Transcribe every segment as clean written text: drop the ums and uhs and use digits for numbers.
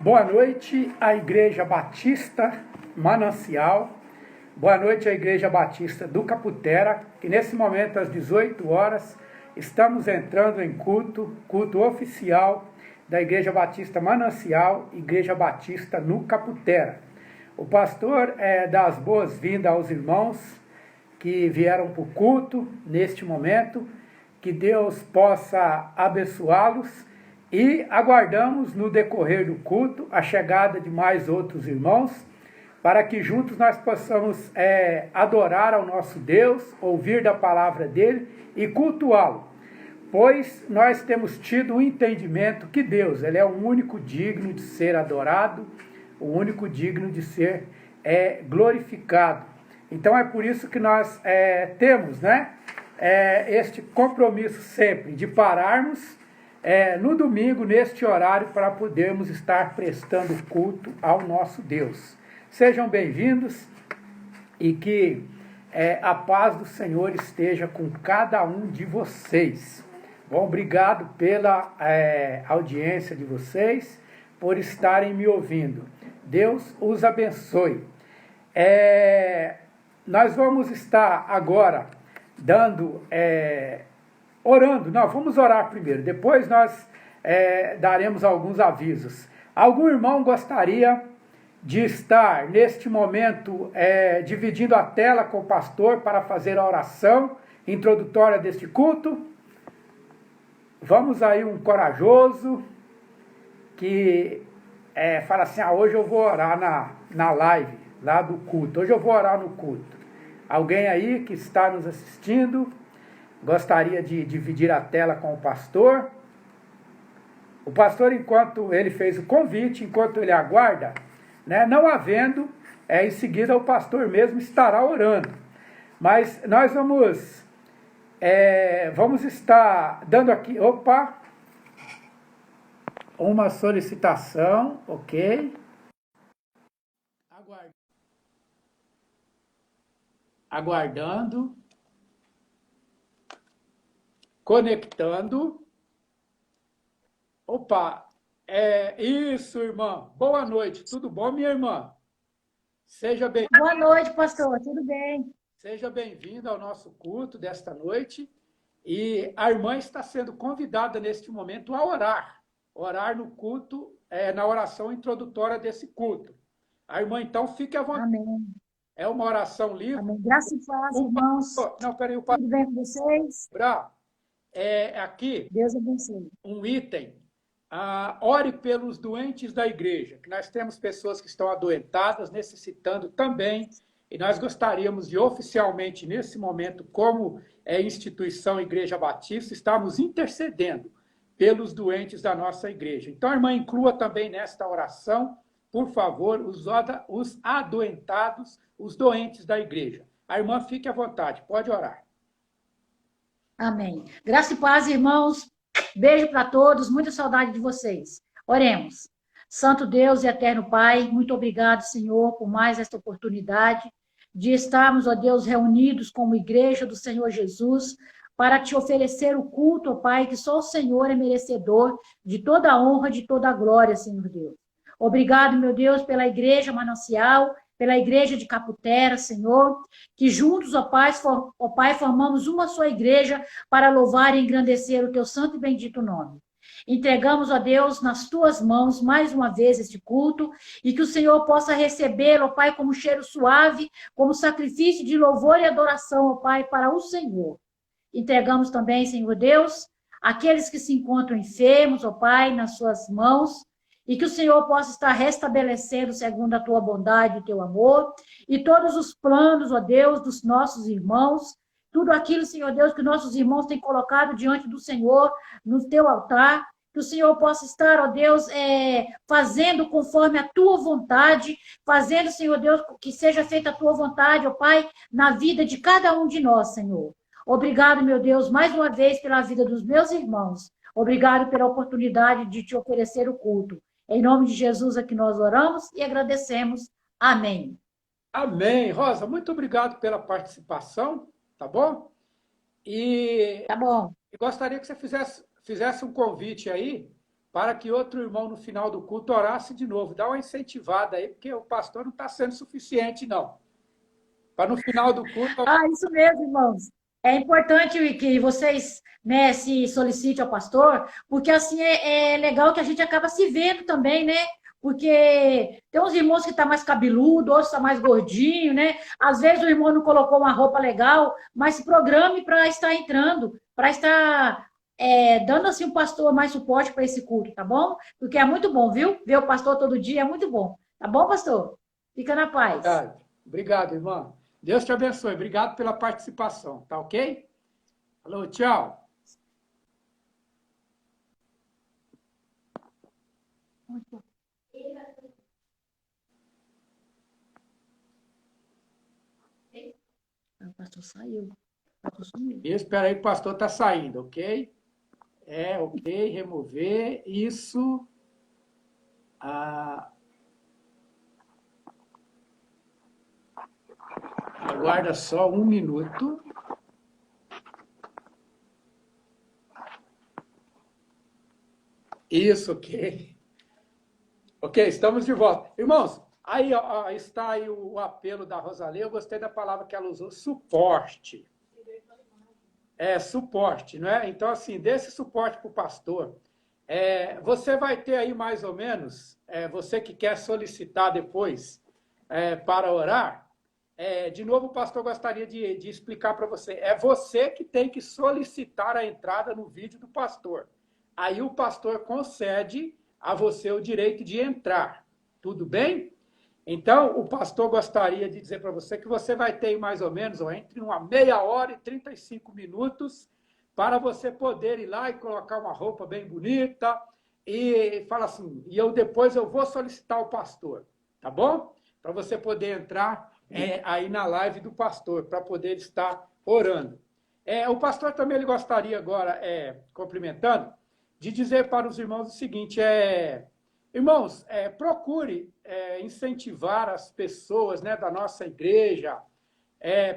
Boa noite à Igreja Batista Manancial, boa noite à Igreja Batista do Caputera, que nesse momento às 18 horas estamos entrando em culto oficial da Igreja Batista Manancial, Igreja Batista no Caputera. O pastor dá as boas-vindas aos irmãos que vieram para o culto neste momento, que Deus possa abençoá-los. E aguardamos no decorrer do culto a chegada de mais outros irmãos, para que juntos nós possamos adorar ao nosso Deus, ouvir da palavra dele e cultuá-lo. Pois nós temos tido um entendimento que Deus, ele é o único digno de ser adorado, o único digno de ser glorificado. Então é por isso que nós temos este compromisso sempre de pararmos no domingo, neste horário, para podermos estar prestando culto ao nosso Deus. Sejam bem-vindos e que a paz do Senhor esteja com cada um de vocês. Bom, obrigado pela audiência de vocês, por estarem me ouvindo. Deus os abençoe. Nós vamos estar agora dando... orando, não, vamos orar primeiro, depois nós daremos alguns avisos. Algum irmão gostaria de estar neste momento dividindo a tela com o pastor para fazer a oração introdutória deste culto? Vamos aí, um corajoso que fala assim, hoje eu vou orar na live lá do culto, hoje eu vou orar no culto. Alguém aí que está nos assistindo gostaria de dividir a tela com o pastor? O pastor, enquanto ele fez o convite, enquanto ele aguarda, não havendo, em seguida o pastor mesmo estará orando. Mas nós vamos estar dando aqui, uma solicitação, ok? Aguardando. Conectando. Isso, irmã. Boa noite. Tudo bom, minha irmã? Seja bem... Boa noite, pastor. Tudo bem? Seja bem-vinda ao nosso culto desta noite. E a irmã está sendo convidada neste momento a orar. Orar no culto, na oração introdutória desse culto. A irmã, então, fique à vontade. Amém. É uma oração livre. Amém. Graças e paz, irmãos. Não, peraí, o pastor... Tudo bem com vocês? Aqui Deus abençoe. um item, ore pelos doentes da igreja, que nós temos pessoas que estão adoentadas, necessitando também, e nós gostaríamos de oficialmente, nesse momento, como instituição Igreja Batista, estarmos intercedendo pelos doentes da nossa igreja. Então, a irmã, inclua também nesta oração, por favor, os adoentados, os doentes da igreja. A irmã, fique à vontade, pode orar. Amém. Graça e paz, irmãos. Beijo para todos. Muita saudade de vocês. Oremos. Santo Deus e eterno Pai, muito obrigado, Senhor, por mais esta oportunidade de estarmos, ó Deus, reunidos como igreja do Senhor Jesus, para te oferecer o culto, ó Pai, que só o Senhor é merecedor de toda a honra, de toda a glória, Senhor Deus. Obrigado, meu Deus, pela Igreja Manancial, pela Igreja de Caputera, Senhor, que juntos, ó Pai, formamos uma só igreja para louvar e engrandecer o teu santo e bendito nome. Entregamos, ó Deus, nas tuas mãos mais uma vez este culto e que o Senhor possa recebê-lo, ó Pai, como cheiro suave, como sacrifício de louvor e adoração, ó Pai, para o Senhor. Entregamos também, Senhor Deus, aqueles que se encontram enfermos, ó Pai, nas suas mãos, e que o Senhor possa estar restabelecendo segundo a tua bondade e o teu amor, e todos os planos, ó Deus, dos nossos irmãos, tudo aquilo, Senhor Deus, que nossos irmãos têm colocado diante do Senhor, no teu altar, que o Senhor possa estar, ó Deus, fazendo conforme a tua vontade, fazendo, Senhor Deus, que seja feita a tua vontade, ó Pai, na vida de cada um de nós, Senhor. Obrigado, meu Deus, mais uma vez pela vida dos meus irmãos. Obrigado pela oportunidade de te oferecer o culto. Em nome de Jesus é que nós oramos e agradecemos. Amém. Amém. Rosa, muito obrigado pela participação, tá bom? Tá bom. E gostaria que você fizesse um convite aí para que outro irmão no final do culto orasse de novo. Dá uma incentivada aí, porque o pastor não está sendo suficiente, não. Para no final do culto... Ah, isso mesmo, irmãos. É importante que vocês, né, se solicitem ao pastor, porque assim é legal que a gente acaba se vendo também, né? Porque tem uns irmãos que estão mais cabeludo, outros estão mais gordinho, né? Às vezes o irmão não colocou uma roupa legal, mas se programe para estar entrando, para estar dando assim o pastor mais suporte para esse culto, tá bom? Porque é muito bom, viu? Ver o pastor todo dia é muito bom. Tá bom, pastor? Fica na paz. Obrigado, obrigado, irmã. Deus te abençoe. Obrigado pela participação, tá ok? Falou, tchau. O pastor saiu. O pastor sumiu. Espera aí, o pastor está saindo, ok? Ok, remover isso. Aguarda só um minuto. Isso, ok. Ok, estamos de volta. Irmãos, aí ó, está aí o apelo da Rosalê. Eu gostei da palavra que ela usou, suporte. Suporte, não é? Então, assim, desse suporte para o pastor. Você vai ter aí mais ou menos, você que quer solicitar depois para orar, de novo o pastor gostaria de explicar para você. É você que tem que solicitar a entrada no vídeo do pastor. Aí o pastor concede a você o direito de entrar. Tudo bem? Então, o pastor gostaria de dizer para você que você vai ter mais ou menos entre uma meia hora e 35 minutos para você poder ir lá e colocar uma roupa bem bonita e fala assim, depois eu vou solicitar o pastor, tá bom? Para você poder entrar aí na live do pastor, para poder estar orando. O pastor também ele gostaria agora, complementando, de dizer para os irmãos o seguinte, irmãos, procure incentivar as pessoas, né, da nossa igreja,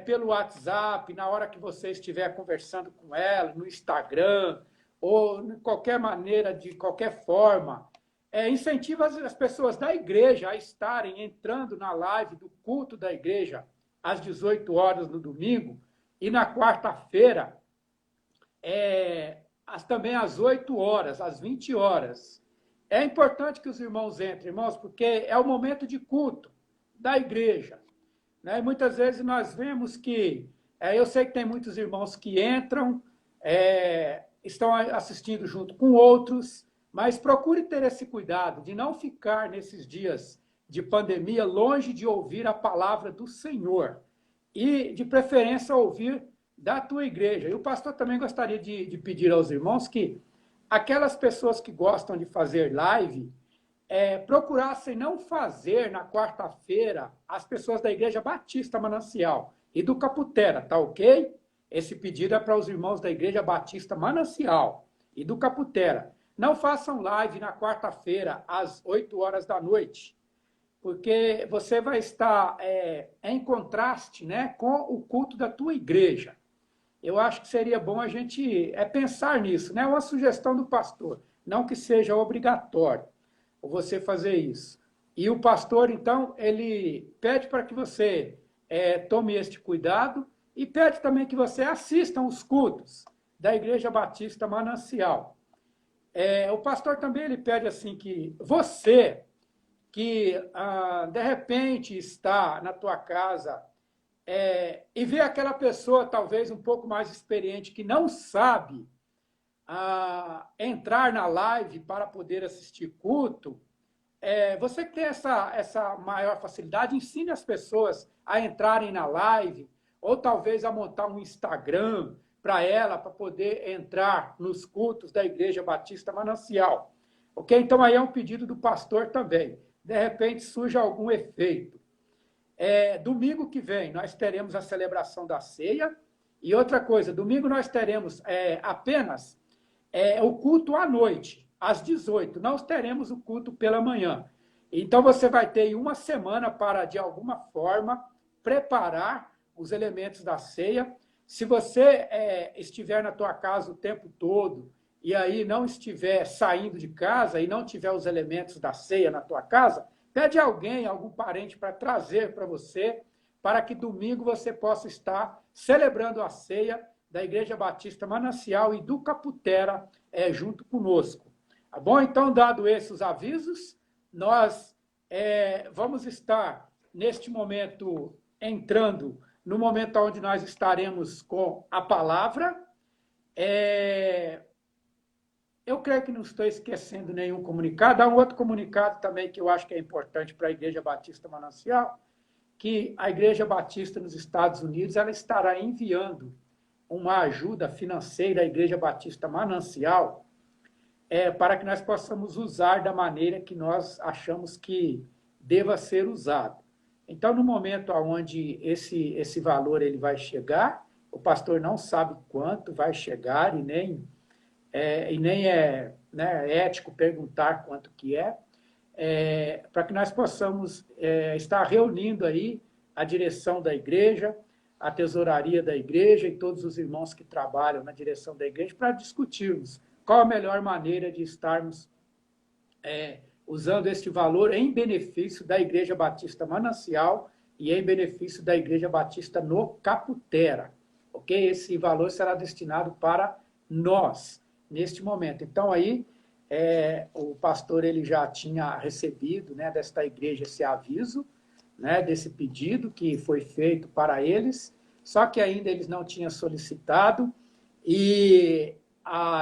pelo WhatsApp, na hora que você estiver conversando com ela, no Instagram, ou de qualquer maneira, de qualquer forma. Incentiva as pessoas da igreja a estarem entrando na live do culto da igreja às 18 horas no domingo e na quarta-feira, também às 8 horas, às 20 horas. É importante que os irmãos entrem, irmãos, porque é o momento de culto da igreja. Né? E muitas vezes nós vemos que, eu sei que tem muitos irmãos que entram, estão assistindo junto com outros, mas procure ter esse cuidado de não ficar nesses dias de pandemia longe de ouvir a palavra do Senhor e, de preferência, ouvir da tua igreja. E o pastor também gostaria de pedir aos irmãos que aquelas pessoas que gostam de fazer live, procurassem não fazer na quarta-feira as pessoas da Igreja Batista Manancial e do Caputera, tá ok? Esse pedido é para os irmãos da Igreja Batista Manancial e do Caputera. Não façam live na quarta-feira às 8 horas da noite, porque você vai estar em contraste, né, com o culto da tua igreja. Eu acho que seria bom a gente pensar nisso, né? Uma sugestão do pastor, não que seja obrigatório você fazer isso. E o pastor, então, ele pede para que você tome este cuidado e pede também que você assista os cultos da Igreja Batista Manancial. O pastor também ele pede assim que você, que de repente está na tua casa e vê aquela pessoa talvez um pouco mais experiente que não sabe entrar na live para poder assistir culto, você que tem essa maior facilidade, ensine as pessoas a entrarem na live, ou talvez a montar um Instagram para ela, para poder entrar nos cultos da Igreja Batista Manancial. Ok? Então, aí é um pedido do pastor também. De repente, surge algum efeito. Domingo que vem, nós teremos a celebração da ceia. E outra coisa, domingo nós teremos apenas o culto à noite, às 18. Nós teremos o culto pela manhã. Então, você vai ter uma semana para, de alguma forma, preparar os elementos da ceia. Se você estiver na tua casa o tempo todo e aí não estiver saindo de casa e não tiver os elementos da ceia na tua casa, pede alguém, algum parente para trazer para você, para que domingo você possa estar celebrando a ceia da Igreja Batista Manancial e do Caputera junto conosco. Tá bom? Então, dado esses avisos, nós vamos estar, neste momento, entrando no momento onde nós estaremos com a palavra. Eu creio que não estou esquecendo nenhum comunicado. Há um outro comunicado também que eu acho que é importante para a Igreja Batista Manancial, que a Igreja Batista nos Estados Unidos ela estará enviando uma ajuda financeira à Igreja Batista Manancial para que nós possamos usar da maneira que nós achamos que deva ser usado. Então, no momento onde esse valor ele vai chegar, o pastor não sabe quanto vai chegar e nem é ético perguntar quanto que para que nós possamos estar reunindo aí a direção da igreja, a tesouraria da igreja e todos os irmãos que trabalham na direção da igreja para discutirmos qual a melhor maneira de estarmos usando este valor em benefício da Igreja Batista Manancial e em benefício da Igreja Batista no Caputera. Ok? Esse valor será destinado para nós, neste momento. Então, aí, o pastor ele já tinha recebido desta igreja esse aviso, desse pedido que foi feito para eles, só que ainda eles não tinham solicitado, e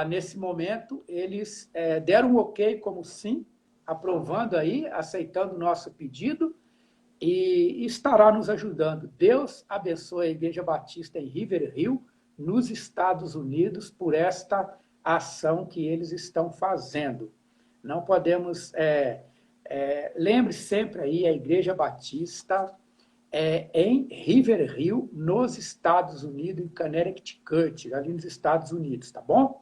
nesse momento eles deram um ok como sim, aprovando aí, aceitando o nosso pedido, e estará nos ajudando. Deus abençoe a Igreja Batista em River Hill, nos Estados Unidos, por esta ação que eles estão fazendo. Não podemos... lembre sempre aí, a Igreja Batista em River Hill, nos Estados Unidos, em Connecticut, ali nos Estados Unidos, tá bom?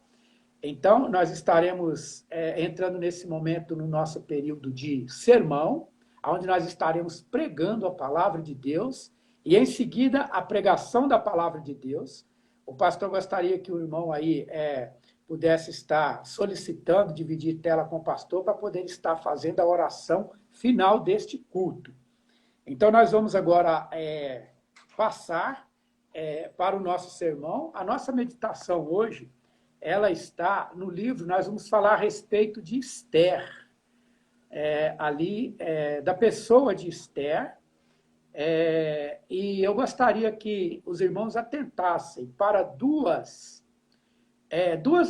Então, nós estaremos entrando nesse momento no nosso período de sermão, onde nós estaremos pregando a palavra de Deus, e em seguida a pregação da palavra de Deus. O pastor gostaria que o irmão aí pudesse estar solicitando, dividir tela com o pastor, para poder estar fazendo a oração final deste culto. Então, nós vamos agora passar para o nosso sermão. A nossa meditação hoje, ela está no livro, nós vamos falar a respeito de Esther, da pessoa de Esther, e eu gostaria que os irmãos atentassem para duas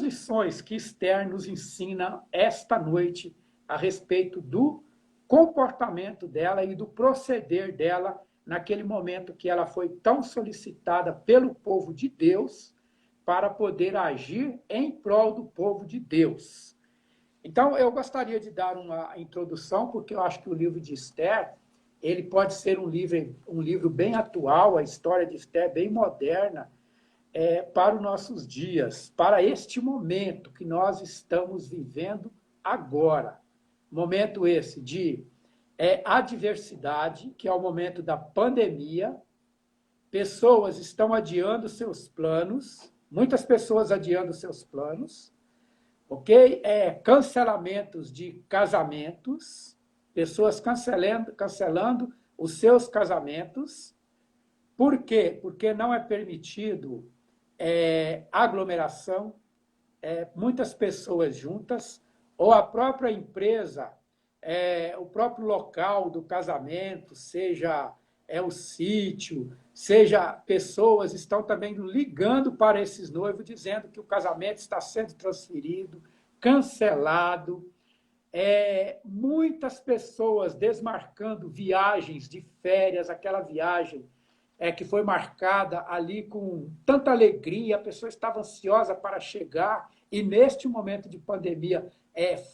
lições que Esther nos ensina esta noite a respeito do comportamento dela e do proceder dela naquele momento que ela foi tão solicitada pelo povo de Deus para poder agir em prol do povo de Deus. Então, eu gostaria de dar uma introdução, porque eu acho que o livro de Esther, ele pode ser um livro bem atual, a história de Esther é bem moderna, para os nossos dias, para este momento que nós estamos vivendo agora. Momento esse de adversidade, que é o momento da pandemia. Pessoas estão adiando seus planos, muitas pessoas adiando seus planos, ok? Cancelamentos de casamentos, pessoas cancelando os seus casamentos. Por quê? Porque não é permitido aglomeração, muitas pessoas juntas, ou a própria empresa, o próprio local do casamento, seja o sítio, seja pessoas estão também ligando para esses noivos, dizendo que o casamento está sendo transferido, cancelado. Muitas pessoas desmarcando viagens de férias, aquela viagem que foi marcada ali com tanta alegria, a pessoa estava ansiosa para chegar, e neste momento de pandemia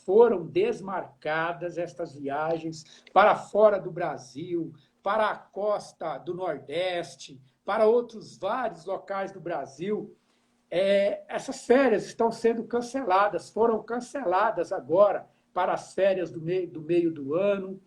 foram desmarcadas estas viagens para fora do Brasil, para a costa do Nordeste, para outros vários locais do Brasil. Essas férias estão sendo canceladas, foram canceladas agora para as férias do meio do ano.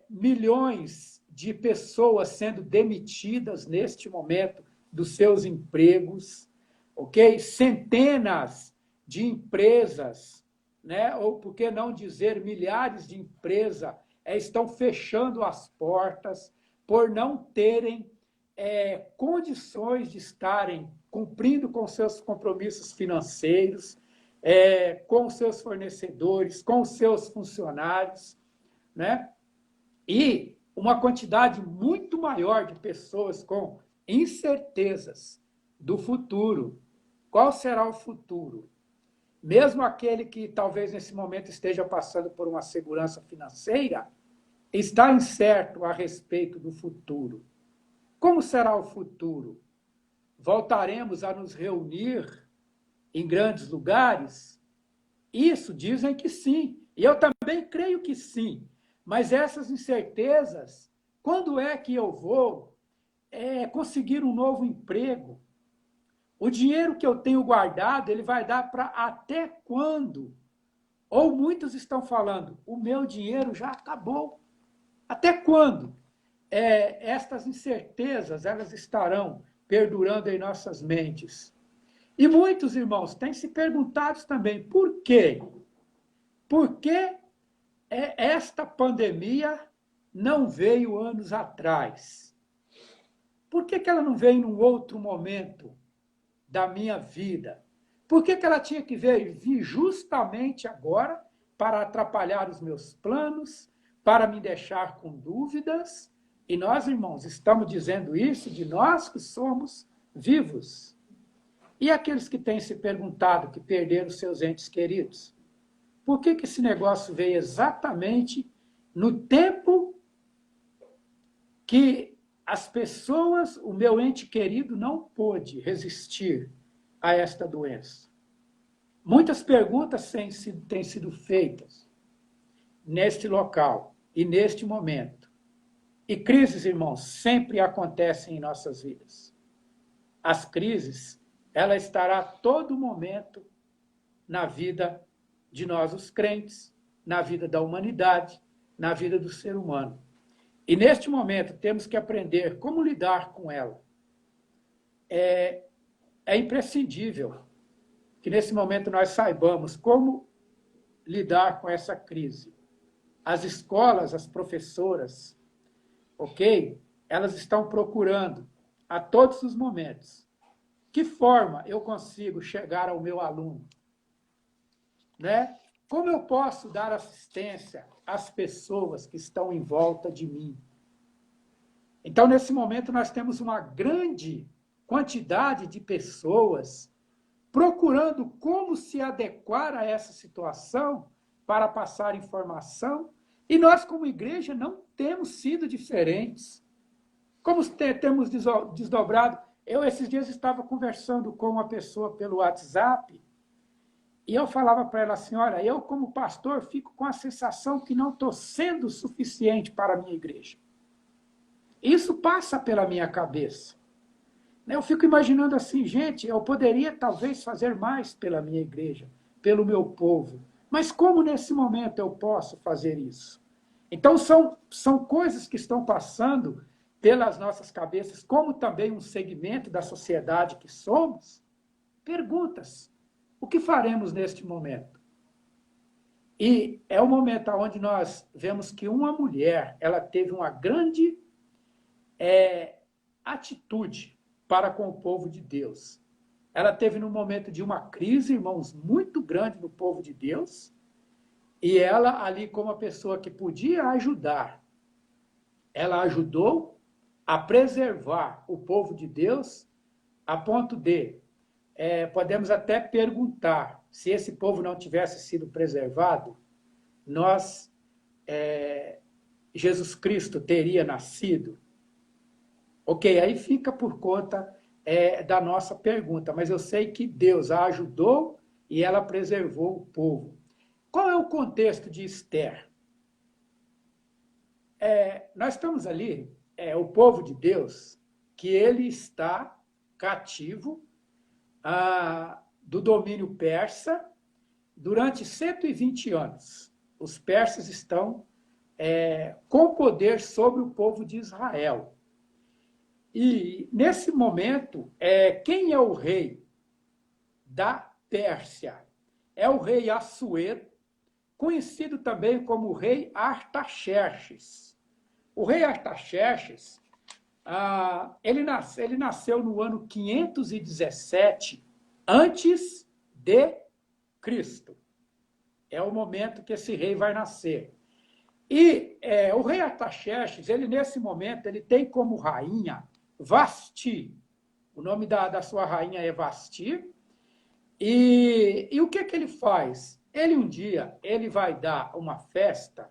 Milhões de pessoas sendo demitidas neste momento dos seus empregos, ok? Centenas de empresas, né? Ou por que não dizer milhares de empresas estão fechando as portas por não terem condições de estarem cumprindo com seus compromissos financeiros, com seus fornecedores, com seus funcionários, né? E uma quantidade muito maior de pessoas com incertezas do futuro. Qual será o futuro? Mesmo aquele que talvez nesse momento esteja passando por uma segurança financeira, está incerto a respeito do futuro. Como será o futuro? Voltaremos a nos reunir em grandes lugares? Isso dizem que sim. E eu também creio que sim. Mas essas incertezas, quando é que eu vou conseguir um novo emprego? O dinheiro que eu tenho guardado, ele vai dar para até quando? Ou muitos estão falando, o meu dinheiro já acabou. Até quando? Estas incertezas, elas estarão perdurando em nossas mentes. E muitos irmãos têm se perguntado também, por quê? Por que esta pandemia não veio anos atrás? Por que ela não veio num outro momento da minha vida? Por que ela tinha que vir justamente agora para atrapalhar os meus planos, para me deixar com dúvidas? E nós, irmãos, estamos dizendo isso de nós que somos vivos. E aqueles que têm se perguntado, que perderam seus entes queridos? Por que esse negócio veio exatamente no tempo que as pessoas, o meu ente querido, não pôde resistir a esta doença? Muitas perguntas têm sido feitas neste local e neste momento. E crises, irmãos, sempre acontecem em nossas vidas. As crises, ela estará a todo momento na vida de nós, os crentes, na vida da humanidade, na vida do ser humano. E neste momento temos que aprender como lidar com ela. É imprescindível que nesse momento nós saibamos como lidar com essa crise. As escolas, as professoras, ok? Elas estão procurando a todos os momentos que forma eu consigo chegar ao meu aluno, né? Como eu posso dar assistência às pessoas que estão em volta de mim? Então, nesse momento, nós temos uma grande quantidade de pessoas procurando como se adequar a essa situação para passar informação. E nós, como igreja, não temos sido diferentes. Como temos desdobrado. Eu, esses dias, estava conversando com uma pessoa pelo WhatsApp e eu falava para ela assim, olha, eu, como pastor, fico com a sensação que não estou sendo suficiente para a minha igreja. Isso passa pela minha cabeça. Eu fico imaginando assim, gente, eu poderia talvez fazer mais pela minha igreja, pelo meu povo, mas como nesse momento eu posso fazer isso? Então são coisas que estão passando pelas nossas cabeças, como também um segmento da sociedade que somos. Perguntas, o que faremos neste momento? E é o momento onde nós vemos que uma mulher, ela teve uma grande atitude para com o povo de Deus. Ela teve num momento de uma crise, irmãos, muito grande no povo de Deus, e ela ali como a pessoa que podia ajudar, ela ajudou a preservar o povo de Deus a ponto de, podemos até perguntar, se esse povo não tivesse sido preservado, Jesus Cristo teria nascido? Ok, aí fica por conta da nossa pergunta, mas eu sei que Deus a ajudou e ela preservou o povo. Qual é o contexto de Esther? Nós estamos ali, o povo de Deus, que ele está cativo do domínio persa durante 120 anos. Os persas estão com poder sobre o povo de Israel. E, nesse momento, quem é o rei da Pérsia? é o rei Assuero, conhecido também como o rei Artaxerxes. O rei Artaxerxes, ele nasceu no ano 517 antes de Cristo. É o momento que esse rei vai nascer. E o rei Artaxerxes, ele nesse momento, ele tem como rainha Vasti. O nome da sua rainha é Vasti. E o que ele faz? Ele um dia, ele vai dar uma festa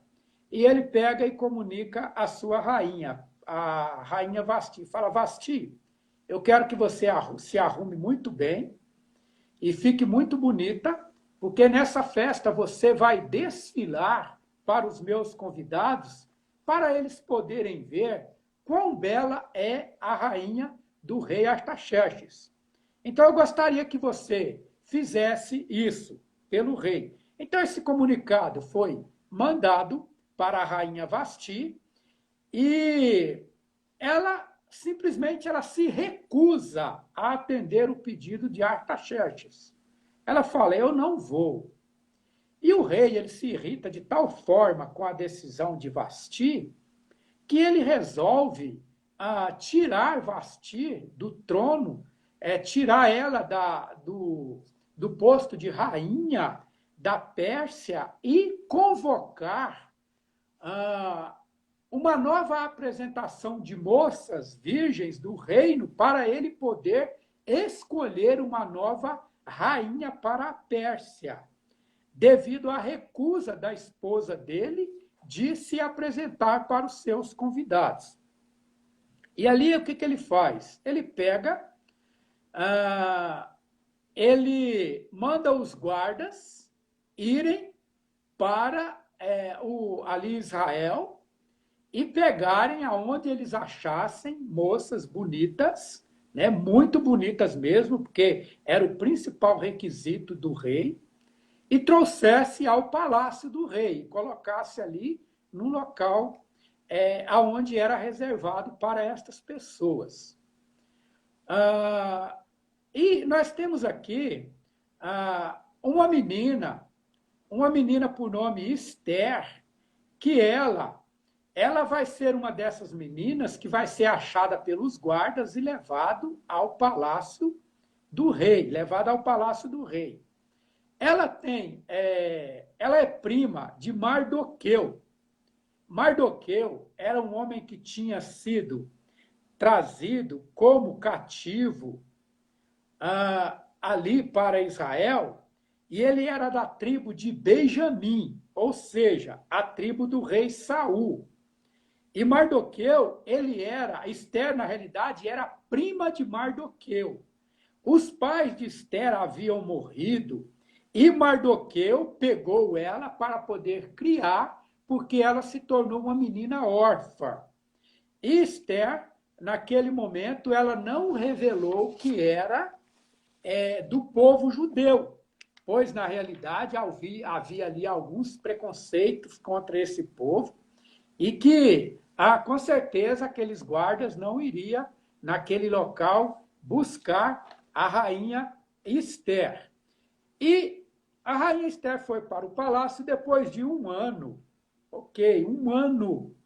e ele pega e comunica a sua rainha, a rainha Vasti. Fala, Vasti, eu quero que você se arrume muito bem e fique muito bonita, porque nessa festa você vai desfilar para os meus convidados, para eles poderem ver quão bela é a rainha do rei Artaxerxes. Então, eu gostaria que você fizesse isso pelo rei. Então, esse comunicado foi mandado para a rainha Vasti e ela simplesmente se recusa a atender o pedido de Artaxerxes. Ela fala, eu não vou. E o rei ele se irrita de tal forma com a decisão de Vasti que ele resolve tirar Vasti do trono, tirar ela do posto de rainha da Pérsia e convocar uma nova apresentação de moças virgens do reino para ele poder escolher uma nova rainha para a Pérsia, devido à recusa da esposa dele de se apresentar para os seus convidados. E ali, o que ele faz? Ele pega, ele manda os guardas irem para ali Israel e pegarem aonde eles achassem moças bonitas, né, muito bonitas mesmo, porque era o principal requisito do rei, e trouxesse ao palácio do rei, colocasse ali num local aonde era reservado para estas pessoas. E nós temos aqui uma menina por nome Esther, que ela vai ser uma dessas meninas que vai ser achada pelos guardas e levada ao palácio do rei. Ela é prima de Mardoqueu. Mardoqueu era um homem que tinha sido trazido como cativo ali para Israel, e ele era da tribo de Benjamim, ou seja, a tribo do rei Saul. E Mardoqueu, Esther, na realidade, era prima de Mardoqueu. Os pais de Esther haviam morrido, e Mardoqueu pegou ela para poder criar, porque ela se tornou uma menina órfã. E Esther, naquele momento, ela não revelou que era do povo judeu, pois, na realidade, havia ali alguns preconceitos contra esse povo, e que, com certeza, aqueles guardas não iriam, naquele local, buscar a rainha Esther. E a rainha Esther foi para o palácio depois de um ano.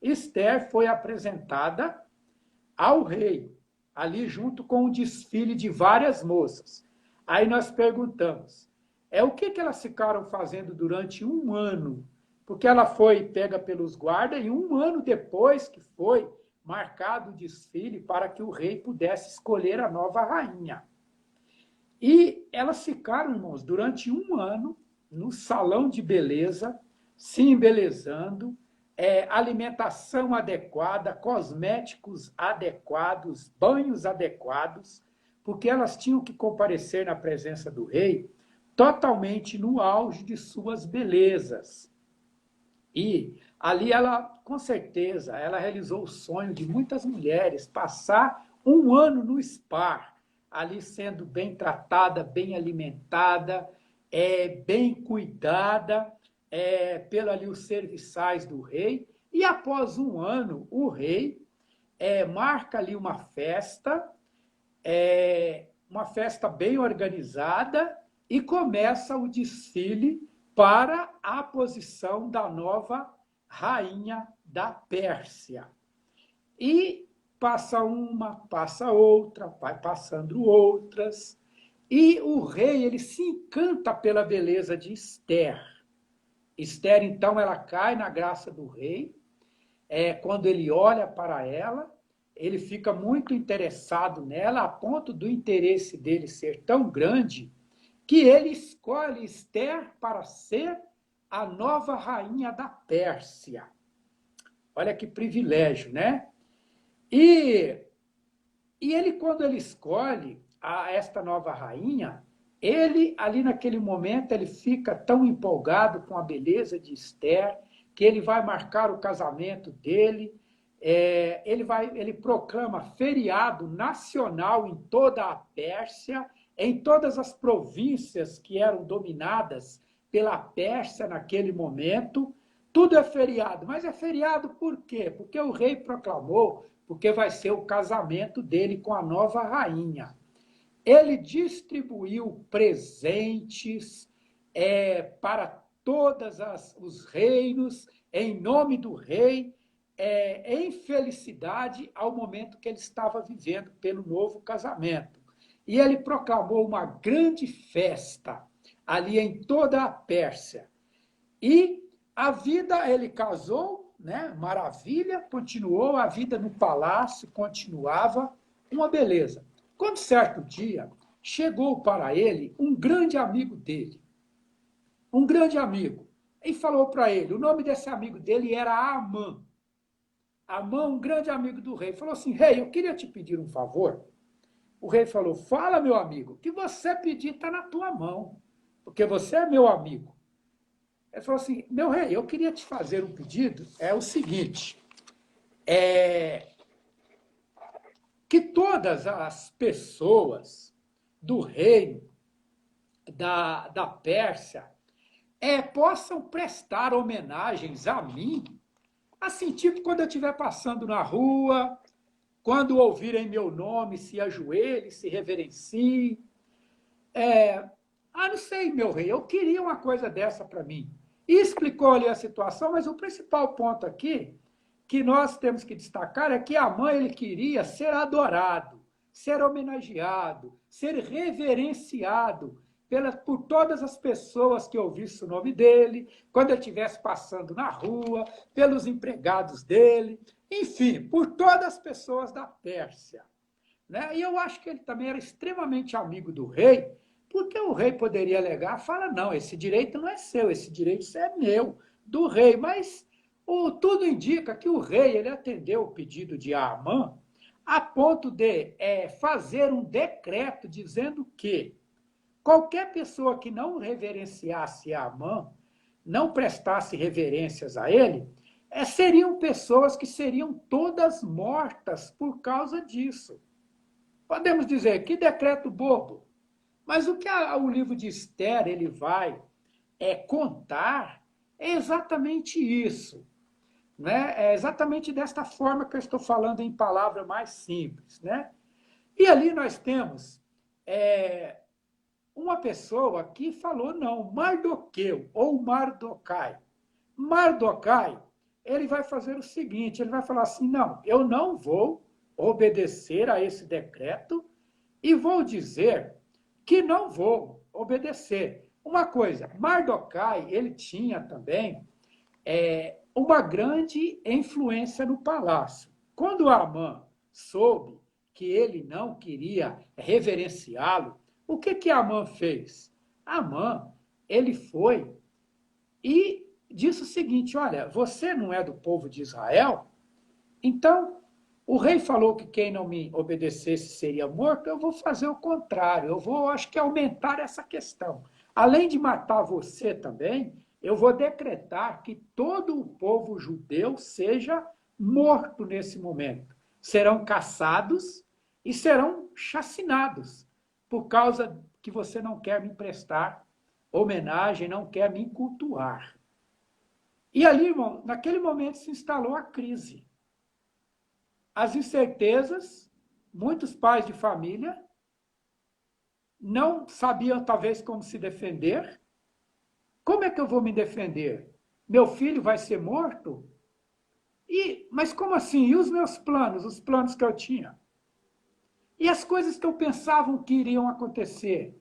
Esther foi apresentada ao rei, ali junto com um desfile de várias moças. Aí nós perguntamos, o que elas ficaram fazendo durante um ano? Porque ela foi pega pelos guardas e um ano depois que foi marcado o desfile para que o rei pudesse escolher a nova rainha. E elas ficaram, irmãos, durante um ano no salão de beleza, se embelezando, alimentação adequada, cosméticos adequados, banhos adequados, porque elas tinham que comparecer na presença do rei totalmente no auge de suas belezas. E ali ela, com certeza, ela realizou o sonho de muitas mulheres, passar um ano no spa, ali sendo bem tratada, bem alimentada, bem cuidada, pelo ali os serviçais do rei. E após um ano, o rei marca ali uma festa bem organizada, e começa o desfile para a posição da nova rainha da Pérsia. E passa uma, passa outra, vai passando outras, e o rei ele se encanta pela beleza de Esther. Esther, então, ela cai na graça do rei. Quando ele olha para ela, ele fica muito interessado nela, a ponto do interesse dele ser tão grande que ele escolhe Esther para ser a nova rainha da Pérsia. Olha que privilégio, né? E ele, quando ele escolhe esta nova rainha, ele, ali naquele momento, ele fica tão empolgado com a beleza de Esther, que ele vai marcar o casamento dele, ele proclama feriado nacional em toda a Pérsia, em todas as províncias que eram dominadas pela Pérsia naquele momento, tudo é feriado. Mas é feriado por quê? Porque o rei proclamou, porque vai ser o casamento dele com a nova rainha. Ele distribuiu presentes para todos os reinos, em nome do rei, em felicidade ao momento que ele estava vivendo pelo novo casamento. E ele proclamou uma grande festa ali em toda a Pérsia. E a vida, ele casou, né? Maravilha, continuou, a vida no palácio continuava, uma beleza. Quando certo dia chegou para ele um grande amigo dele, um grande amigo, e falou para ele, o nome desse amigo dele era Amã. Amã, um grande amigo do rei, falou assim, rei, eu queria te pedir um favor. O rei falou, fala, meu amigo, o que você pedir está na tua mão, porque você é meu amigo. Ele falou assim, meu rei, eu queria te fazer um pedido, é o seguinte, que todas as pessoas do reino da Pérsia possam prestar homenagens a mim, assim, tipo quando eu estiver passando na rua, quando ouvirem meu nome, se ajoelhem, se reverenciem. Não sei, meu rei, eu queria uma coisa dessa para mim. E explicou ali a situação, mas o principal ponto aqui que nós temos que destacar é que Amã ele queria ser adorado, ser homenageado, ser reverenciado por todas as pessoas que ouvissem o nome dele, quando ele estivesse passando na rua, pelos empregados dele, enfim, por todas as pessoas da Pérsia. Né? E eu acho que ele também era extremamente amigo do rei, porque o rei poderia alegar, fala, não, esse direito não é seu, esse direito é meu, do rei, mas tudo indica que o rei ele atendeu o pedido de Amã a ponto de fazer um decreto dizendo que qualquer pessoa que não reverenciasse Amã, não prestasse reverências a ele, seriam pessoas que seriam todas mortas por causa disso. Podemos dizer, que decreto bobo. Mas o que o livro de Esther ele vai contar é exatamente isso. Né? É exatamente desta forma que eu estou falando em palavra mais simples. Né? E ali nós temos uma pessoa que falou, não, Mardoqueu ou Mardocai. Mardocai, ele vai fazer o seguinte, ele vai falar assim, não, eu não vou obedecer a esse decreto e vou dizer que não vou obedecer. Uma coisa, Mardocai, ele tinha também uma grande influência no palácio. Quando Amã soube que ele não queria reverenciá-lo, o que Amã fez? Amã, ele foi e disse o seguinte, olha, você não é do povo de Israel? Então, o rei falou que quem não me obedecesse seria morto, eu vou fazer o contrário, eu vou, acho que, aumentar essa questão. Além de matar você também, eu vou decretar que todo o povo judeu seja morto nesse momento. Serão caçados e serão chacinados, por causa que você não quer me prestar homenagem, não quer me cultuar. E ali, irmão, naquele momento se instalou a crise. As incertezas, muitos pais de família não sabiam talvez como se defender. Como é que eu vou me defender? Meu filho vai ser morto? Mas como assim? E os meus planos, os planos que eu tinha? E as coisas que eu pensava que iriam acontecer?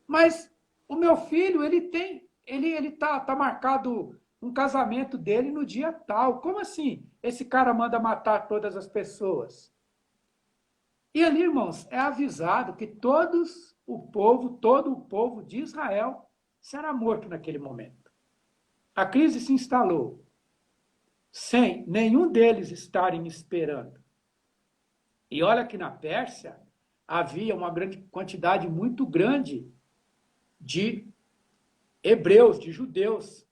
Mas o meu filho, ele tá marcado um casamento dele no dia tal. Como assim? Esse cara manda matar todas as pessoas. E ali, irmãos, é avisado que todo o povo de Israel será morto naquele momento. A crise se instalou, sem nenhum deles estarem esperando. E olha que na Pérsia havia uma grande quantidade muito grande de hebreus, de judeus,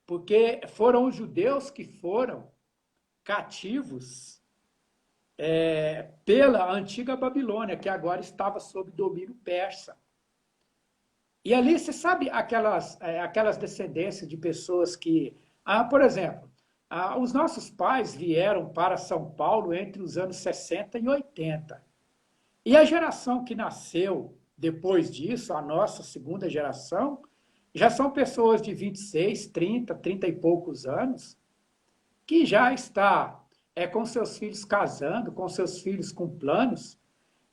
porque foram os judeus que foram cativos pela antiga Babilônia, que agora estava sob domínio persa. E ali, você sabe aquelas descendências de pessoas que, por exemplo, os nossos pais vieram para São Paulo entre os anos 60 e 80. E a geração que nasceu depois disso, a nossa segunda geração, já são pessoas de 26, 30 e poucos anos, que já está com seus filhos casando, com seus filhos com planos,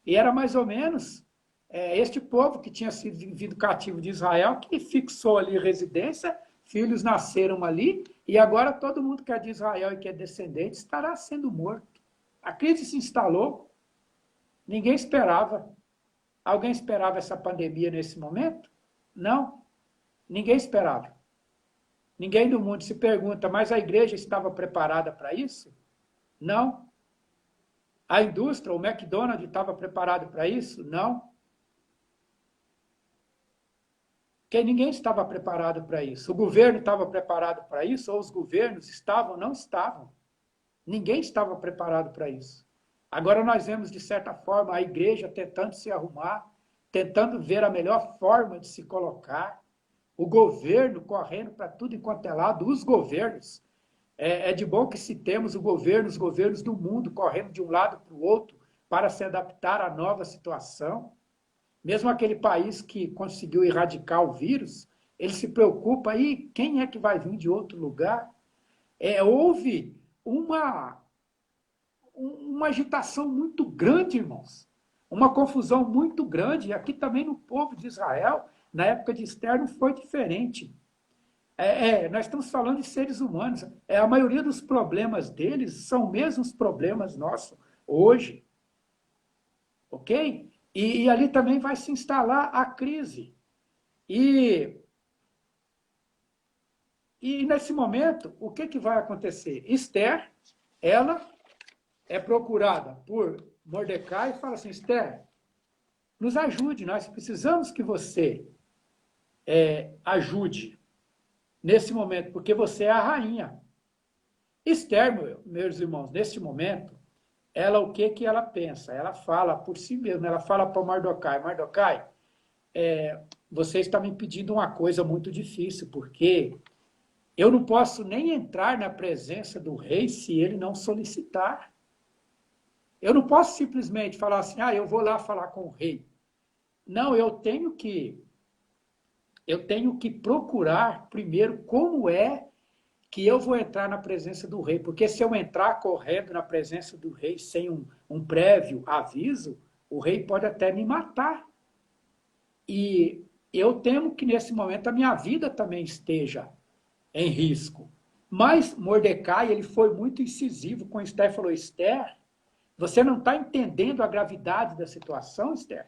e era mais ou menos este povo que tinha sido vindo cativo de Israel, que fixou ali residência, filhos nasceram ali, e agora todo mundo que é de Israel e que é descendente estará sendo morto. A crise se instalou, ninguém esperava. Alguém esperava essa pandemia nesse momento? Não, ninguém esperava. Ninguém do mundo se pergunta, mas a igreja estava preparada para isso? Não. A indústria, o McDonald's estava preparado para isso? Não. Porque ninguém estava preparado para isso. O governo estava preparado para isso, ou os governos estavam? Não estavam. Ninguém estava preparado para isso. Agora nós vemos, de certa forma, a igreja tentando se arrumar, tentando ver a melhor forma de se colocar, o governo correndo para tudo enquanto é lado, os governos. É de bom que citemos os governos do mundo correndo de um lado para o outro para se adaptar à nova situação. Mesmo aquele país que conseguiu erradicar o vírus, ele se preocupa aí, quem é que vai vir de outro lugar? Houve uma agitação muito grande, irmãos. Uma confusão muito grande. E aqui também no povo de Israel, na época de Esther, não foi diferente. Nós estamos falando de seres humanos. A maioria dos problemas deles são mesmos problemas nossos hoje. Ok? E ali também vai se instalar a crise. E nesse momento, o que vai acontecer? Esther, ela é procurada por Mordecai e fala assim, Esther, nos ajude, nós precisamos que você ajude nesse momento, porque você é a rainha. Esther, meus irmãos, nesse momento, ela o que ela pensa? Ela fala por si mesma, ela fala para Mardoquai, Mardoquai, você está me pedindo uma coisa muito difícil, porque eu não posso nem entrar na presença do rei se ele não solicitar. Eu não posso simplesmente falar assim, eu vou lá falar com o rei. Não, eu tenho que procurar primeiro como é que eu vou entrar na presença do rei, porque se eu entrar correndo na presença do rei sem um prévio aviso, o rei pode até me matar. E eu temo que nesse momento a minha vida também esteja em risco. Mas Mordecai, ele foi muito incisivo com Esther, falou, Esther, você não está entendendo a gravidade da situação, Esther?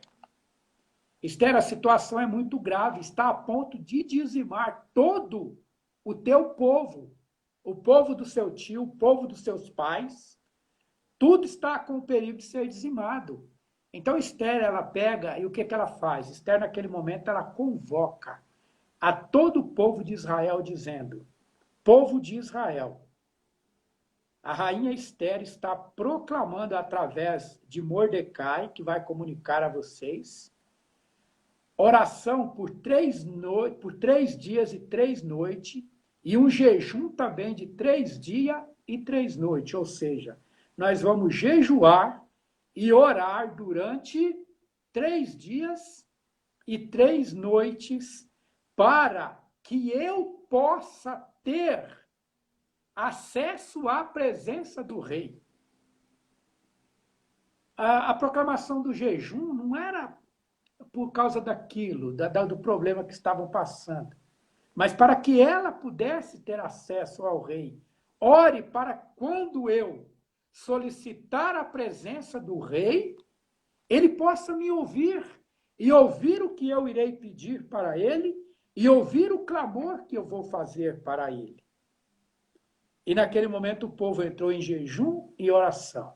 Esther, a situação é muito grave, está a ponto de dizimar todo o teu povo, o povo do seu tio, o povo dos seus pais, tudo está com o perigo de ser dizimado. Então Esther, ela pega, e o que ela faz? Esther, naquele momento, ela convoca a todo o povo de Israel, dizendo, povo de Israel, a rainha Esther está proclamando através de Mordecai, que vai comunicar a vocês, oração por 3 dias e 3 noites, e um jejum também de 3 dias e 3 noites. Ou seja, nós vamos jejuar e orar durante 3 dias e 3 noites para que eu possa ter acesso à presença do rei. A proclamação do jejum não era por causa daquilo, do problema que estavam passando, mas para que ela pudesse ter acesso ao rei. Ore para quando eu solicitar a presença do rei, ele possa me ouvir e ouvir o que eu irei pedir para ele e ouvir o clamor que eu vou fazer para ele. E naquele momento o povo entrou em jejum e oração.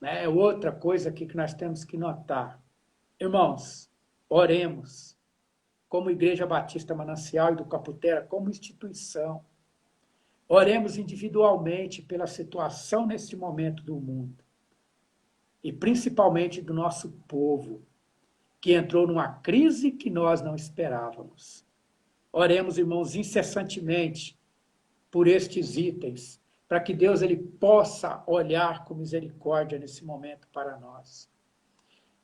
É outra coisa aqui que nós temos que notar. Irmãos, oremos como Igreja Batista Manancial e do Caputera, como instituição. Oremos individualmente pela situação nesse momento do mundo. E principalmente do nosso povo, que entrou numa crise que nós não esperávamos. Oremos, irmãos, incessantemente por estes itens, para que Deus ele possa olhar com misericórdia nesse momento para nós.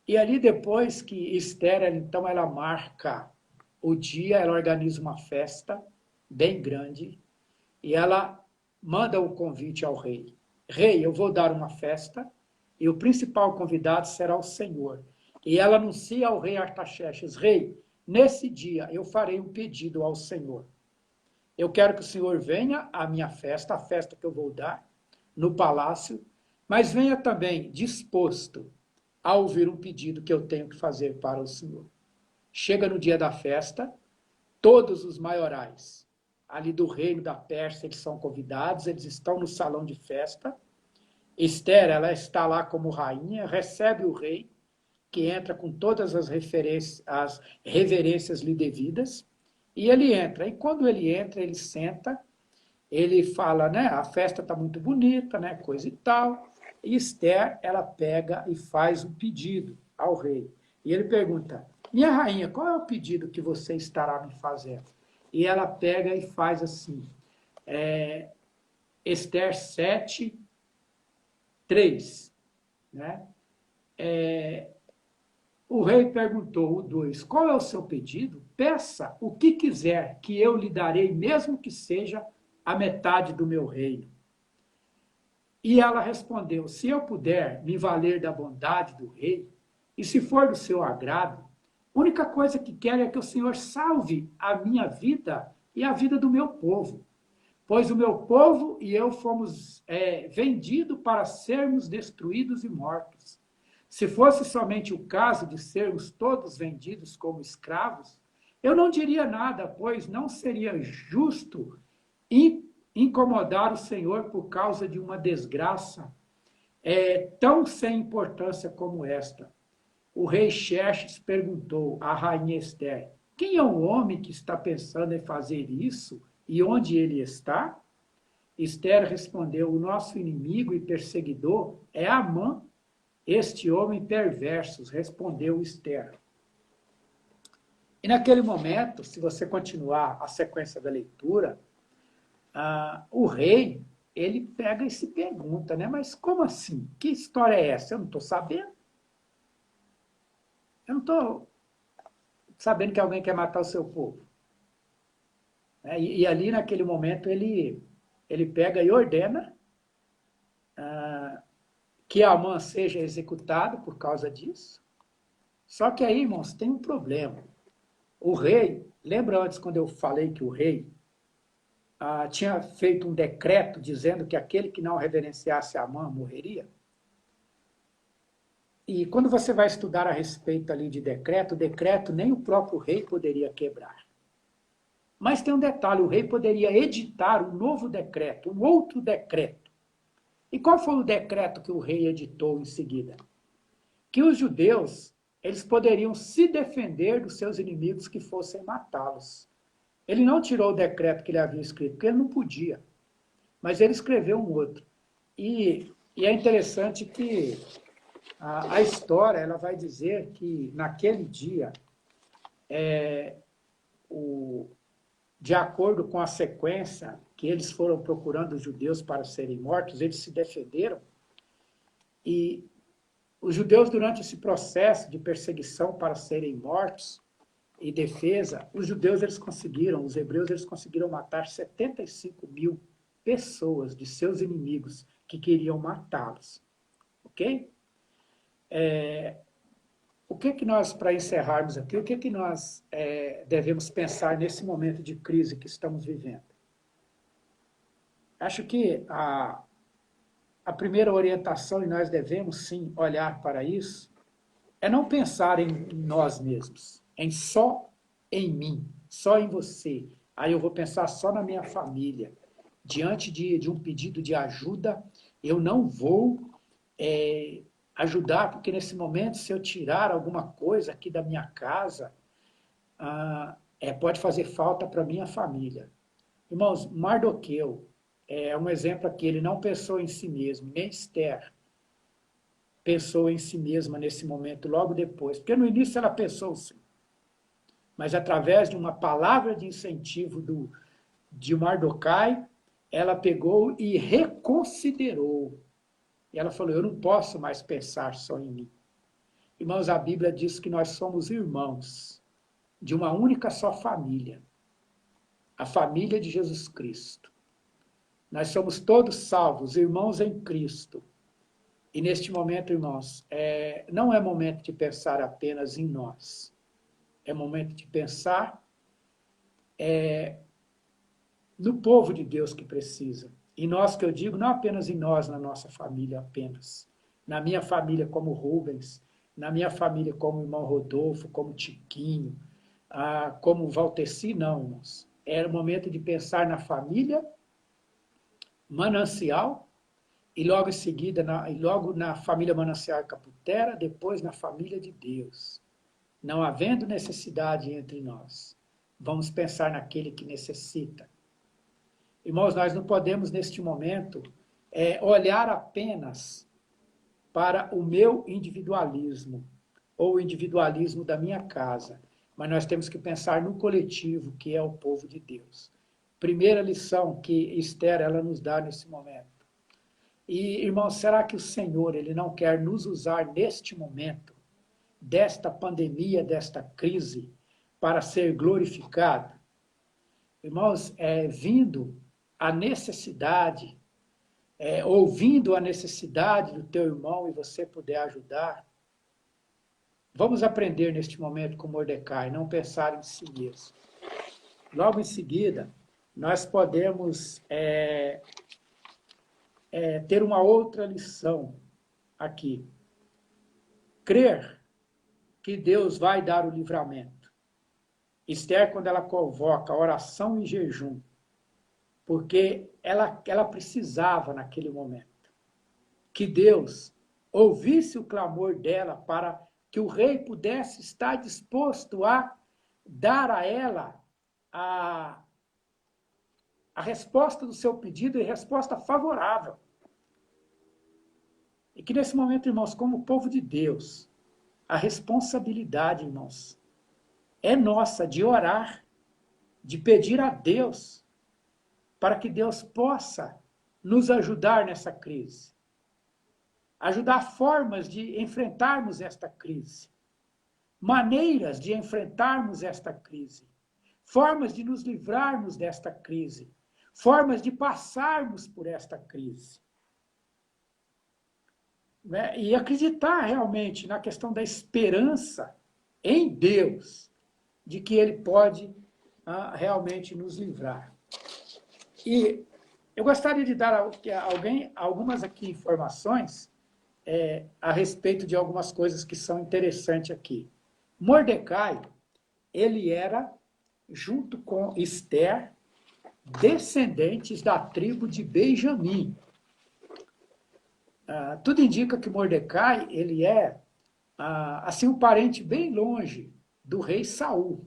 E ali depois que Esther, então, ela marca o dia, ela organiza uma festa bem grande e ela manda o convite ao rei. Rei, eu vou dar uma festa e o principal convidado será o Senhor. E ela anuncia ao rei Artaxerxes, rei, nesse dia eu farei um pedido ao Senhor. Eu quero que o Senhor venha à minha festa, a festa que eu vou dar no palácio, mas venha também disposto a ouvir um pedido que eu tenho que fazer para o Senhor. Chega no dia da festa, todos os maiorais ali do reino da Pérsia, eles são convidados, eles estão no salão de festa. Esther, ela está lá como rainha, recebe o rei, que entra com todas as reverências lhe devidas, e ele entra. E quando ele entra, ele senta, ele fala, né, a festa está muito bonita, né, coisa e tal. E Esther, ela pega e faz um pedido ao rei. E ele pergunta, minha rainha, qual é o pedido que você estará me fazendo? E ela pega e faz assim, Esther 7, 3, né? O rei perguntou, o 2, qual é o seu pedido? Peça o que quiser, que eu lhe darei, mesmo que seja a metade do meu reino. E ela respondeu, se eu puder me valer da bondade do rei, e se for do seu agrado, a única coisa que quero é que o Senhor salve a minha vida e a vida do meu povo. Pois o meu povo e eu fomos vendidos para sermos destruídos e mortos. Se fosse somente o caso de sermos todos vendidos como escravos, eu não diria nada, pois não seria justo incomodar o Senhor por causa de uma desgraça tão sem importância como esta. O rei Xerxes perguntou à rainha Esther, quem é o homem que está pensando em fazer isso e onde ele está? Esther respondeu, o nosso inimigo e perseguidor é Amã, este homem perverso, respondeu Esther. E naquele momento, se você continuar a sequência da leitura, o rei, ele pega e se pergunta, né? Mas como assim? Que história é essa? Eu não estou sabendo. Eu não estou sabendo que alguém quer matar o seu povo. E ali, naquele momento, ele pega e ordena que Amã seja executado por causa disso. Só que aí, irmãos, tem um problema. O rei, lembra antes quando eu falei que o rei tinha feito um decreto dizendo que aquele que não reverenciasse Amã morreria? E quando você vai estudar a respeito ali de decreto, o decreto nem o próprio rei poderia quebrar. Mas tem um detalhe, o rei poderia editar um novo decreto, um outro decreto. E qual foi o decreto que o rei editou em seguida? Que os judeus, eles poderiam se defender dos seus inimigos que fossem matá-los. Ele não tirou o decreto que ele havia escrito, porque ele não podia. Mas ele escreveu um outro. E é interessante que a história ela vai dizer que naquele dia, de acordo com a sequência que eles foram procurando os judeus para serem mortos, eles se defenderam e Os judeus, durante esse processo de perseguição para serem mortos e defesa, os judeus, os hebreus, eles conseguiram matar 75 mil pessoas de seus inimigos que queriam matá-los. Ok? O que nós, para encerrarmos aqui, o que nós devemos pensar nesse momento de crise que estamos vivendo? Acho que a primeira orientação, e nós devemos sim olhar para isso, é não pensar em nós mesmos, só em mim, só em você. Aí eu vou pensar só na minha família. Diante de um pedido de ajuda, eu não vou ajudar, porque nesse momento, se eu tirar alguma coisa aqui da minha casa, pode fazer falta para a minha família. Irmãos, Mardoqueu é um exemplo aqui, ele não pensou em si mesmo, nem Esther pensou em si mesma nesse momento, logo depois, porque no início ela pensou sim, mas através de uma palavra de incentivo de Mardoquai, ela pegou e reconsiderou. E ela falou, eu não posso mais pensar só em mim. Irmãos, a Bíblia diz que nós somos irmãos de uma única só família, a família de Jesus Cristo. Nós somos todos salvos, irmãos em Cristo. E neste momento, irmãos, não é momento de pensar apenas em nós. É momento de pensar no povo de Deus que precisa. E nós, que eu digo, não apenas em nós, na nossa família apenas. Na minha família como Rubens, na minha família como o irmão Rodolfo, como Tiquinho, como Valteci, não, irmãos. É o momento de pensar na família Manancial, e logo em seguida, logo na família Manancial Caputera, depois na família de Deus. Não havendo necessidade entre nós, vamos pensar naquele que necessita. Irmãos, nós não podemos, neste momento, olhar apenas para o meu individualismo, ou o individualismo da minha casa, mas nós temos que pensar no coletivo, que é o povo de Deus. Primeira lição que Esther ela nos dá nesse momento. E, irmãos, será que o Senhor ele não quer nos usar neste momento, desta pandemia, desta crise, para ser glorificado? Irmãos, vindo a necessidade, ouvindo a necessidade do teu irmão e você puder ajudar, vamos aprender neste momento com Mordecai, não pensar em si mesmo. Logo em seguida, nós podemos ter uma outra lição aqui. Crer que Deus vai dar o livramento. Esther, quando ela convoca a oração e jejum, porque ela precisava naquele momento que Deus ouvisse o clamor dela para que o rei pudesse estar disposto a dar a ela a resposta do seu pedido e resposta favorável. E que nesse momento, irmãos, como povo de Deus, a responsabilidade, irmãos, é nossa de orar, de pedir a Deus para que Deus possa nos ajudar nessa crise. Ajudar formas de enfrentarmos esta crise. Maneiras de enfrentarmos esta crise. Formas de nos livrarmos desta crise. Formas de passarmos por esta crise. E acreditar realmente na questão da esperança em Deus, de que Ele pode realmente nos livrar. E eu gostaria de dar algumas aqui informações a respeito de algumas coisas que são interessantes aqui. Mordecai, ele era, junto com Esther, descendentes da tribo de Benjamim. Tudo indica que Mordecai, ele assim, um parente bem longe do rei Saul.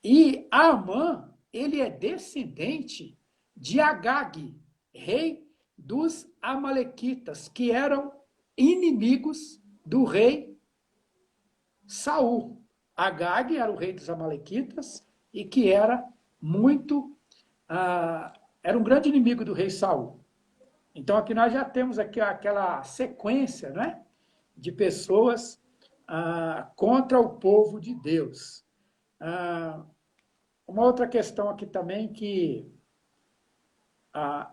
E Amã, ele é descendente de Agag, rei dos Amalequitas, que eram inimigos do rei Saul. Agag era o rei dos Amalequitas e que era era um grande inimigo do rei Saul. Então aqui nós já temos aqui aquela sequência, né, de pessoas contra o povo de Deus. Uma outra questão aqui também que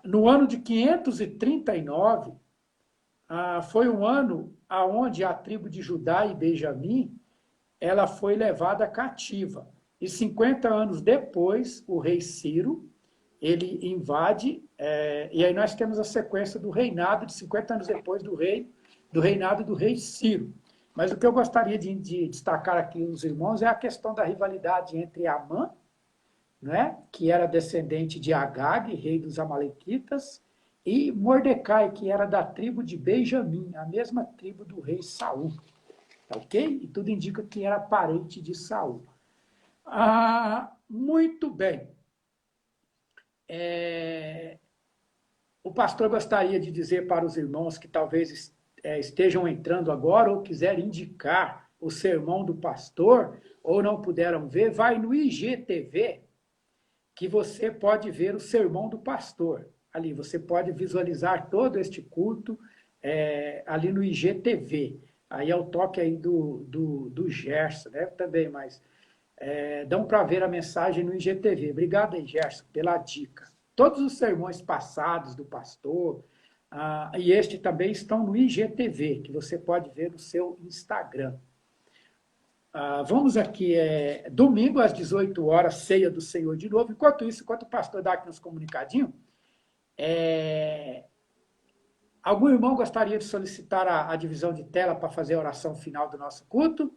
no ano de 539, foi um ano onde a tribo de Judá e Benjamim ela foi levada cativa. E 50 anos depois, o rei Ciro, ele invade, e aí nós temos a sequência do reinado de 50 anos depois do reinado do rei Ciro. Mas o que eu gostaria de destacar aqui, os irmãos, é a questão da rivalidade entre Amã, né, que era descendente de Agag, rei dos Amalequitas, e Mordecai, que era da tribo de Benjamim, a mesma tribo do rei Saul. Tá ok? E tudo indica que era parente de Saul. Muito bem. O pastor gostaria de dizer para os irmãos que talvez estejam entrando agora ou quiserem indicar o sermão do pastor ou não puderam ver, vai no IGTV que você pode ver o sermão do pastor. Ali você pode visualizar todo este culto ali no IGTV. Aí é o toque aí do Gerson, né? Também, mas dão para ver a mensagem no IGTV. Obrigado aí, Gerson, pela dica. Todos os sermões passados do pastor e este também estão no IGTV, que você pode ver no seu Instagram. Vamos aqui, domingo às 18 horas, ceia do Senhor de novo. Enquanto isso, enquanto o pastor dá aqui uns comunicadinhos, algum irmão gostaria de solicitar a divisão de tela para fazer a oração final do nosso culto?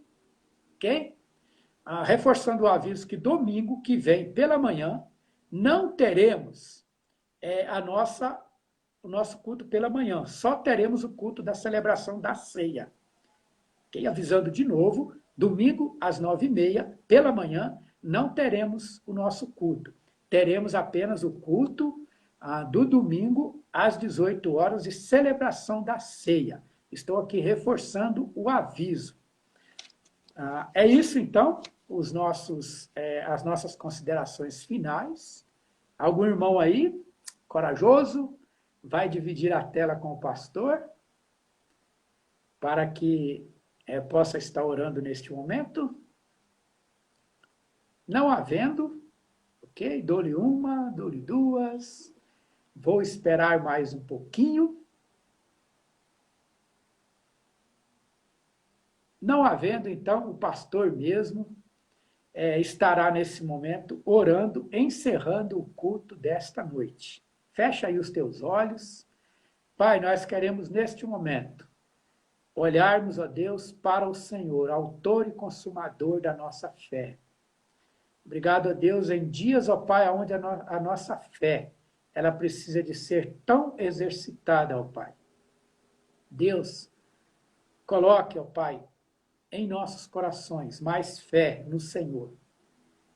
Ok? Reforçando o aviso que domingo que vem, pela manhã, não teremos o nosso culto pela manhã. Só teremos o culto da celebração da ceia. Okay? Avisando de novo, domingo às 9h30, pela manhã, não teremos o nosso culto. Teremos apenas o culto do domingo às 18 horas de celebração da ceia. Estou aqui reforçando o aviso. É isso, então, as nossas considerações finais. Algum irmão aí, corajoso, vai dividir a tela com o pastor para que possa estar orando neste momento? Não havendo, ok? Dou-lhe uma, dou-lhe duas. Vou esperar mais um pouquinho. Não havendo, então, o pastor mesmo estará nesse momento orando, encerrando o culto desta noite. Fecha aí os teus olhos. Pai, nós queremos neste momento olharmos, ó Deus, para o Senhor, autor e consumador da nossa fé. Obrigado, ó Deus, em dias, ó Pai, onde a nossa fé ela precisa de ser tão exercitada, ó Pai. Deus, coloque, ó Pai, em nossos corações mais fé no Senhor.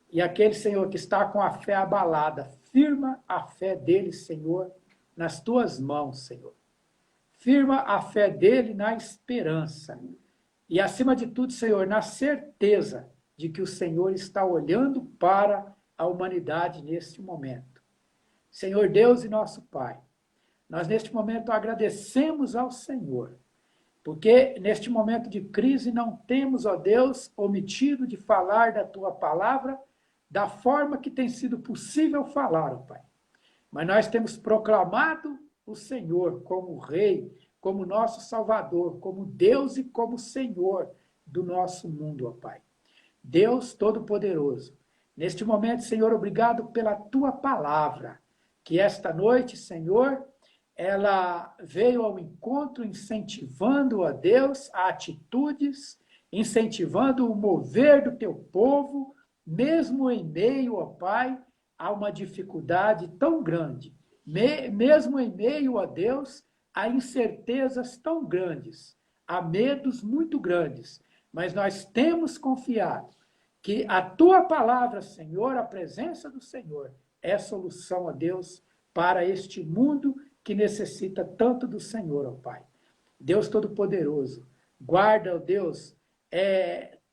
E aquele, Senhor, que está com a fé abalada, firma a fé dele, Senhor, nas tuas mãos, Senhor. Firma a fé dele na esperança. E, acima de tudo, Senhor, na certeza de que o Senhor está olhando para a humanidade neste momento. Senhor Deus e nosso Pai, nós neste momento agradecemos ao Senhor, porque neste momento de crise não temos, ó Deus, omitido de falar da tua palavra da forma que tem sido possível falar, ó Pai. Mas nós temos proclamado o Senhor como Rei, como nosso Salvador, como Deus e como Senhor do nosso mundo, ó Pai. Deus Todo-Poderoso, neste momento, Senhor, obrigado pela tua palavra, que esta noite, Senhor, ela veio ao encontro incentivando, ó Deus, a atitudes, incentivando o mover do teu povo, mesmo em meio, ó Pai, a uma dificuldade tão grande, mesmo em meio, ó Deus, a incertezas tão grandes, a medos muito grandes, mas nós temos confiado que a tua palavra, Senhor, a presença do Senhor, é solução, ó Deus, para este mundo que necessita tanto do Senhor, ó Pai. Deus Todo-Poderoso, guarda, ó Deus,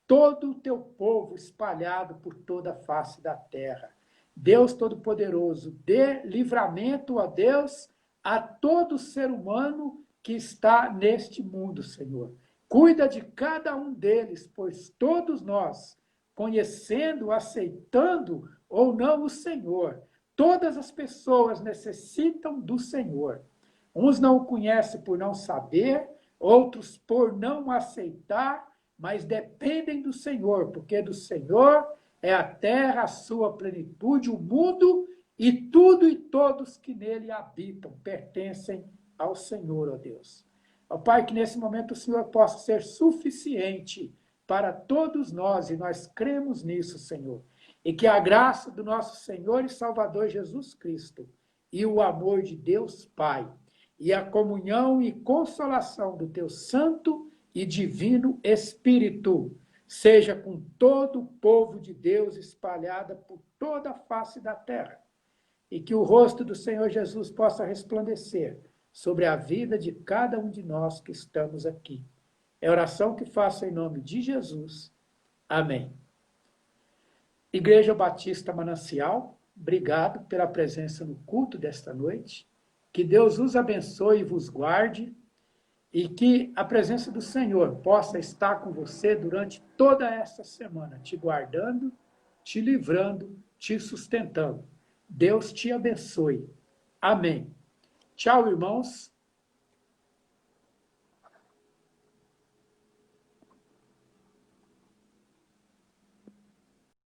todo o teu povo espalhado por toda a face da terra. Deus Todo-Poderoso, dê livramento, ó Deus, a todo ser humano que está neste mundo, Senhor. Cuida de cada um deles, pois todos nós, conhecendo, aceitando ou não o Senhor, todas as pessoas necessitam do Senhor. Uns não o conhecem por não saber, outros por não aceitar, mas dependem do Senhor, porque do Senhor é a terra, a sua plenitude, o mundo e tudo e todos que nele habitam pertencem ao Senhor, ó Deus. Ó Pai, que nesse momento o Senhor possa ser suficiente para todos nós, e nós cremos nisso, Senhor. E que a graça do nosso Senhor e Salvador Jesus Cristo, e o amor de Deus Pai, e a comunhão e consolação do teu santo e divino Espírito, seja com todo o povo de Deus espalhada por toda a face da terra, e que o rosto do Senhor Jesus possa resplandecer sobre a vida de cada um de nós que estamos aqui. É a oração que faço em nome de Jesus. Amém. Igreja Batista Manancial, obrigado pela presença no culto desta noite. Que Deus os abençoe e vos guarde, e que a presença do Senhor possa estar com você durante toda esta semana, te guardando, te livrando, te sustentando. Deus te abençoe. Amém. Tchau, irmãos.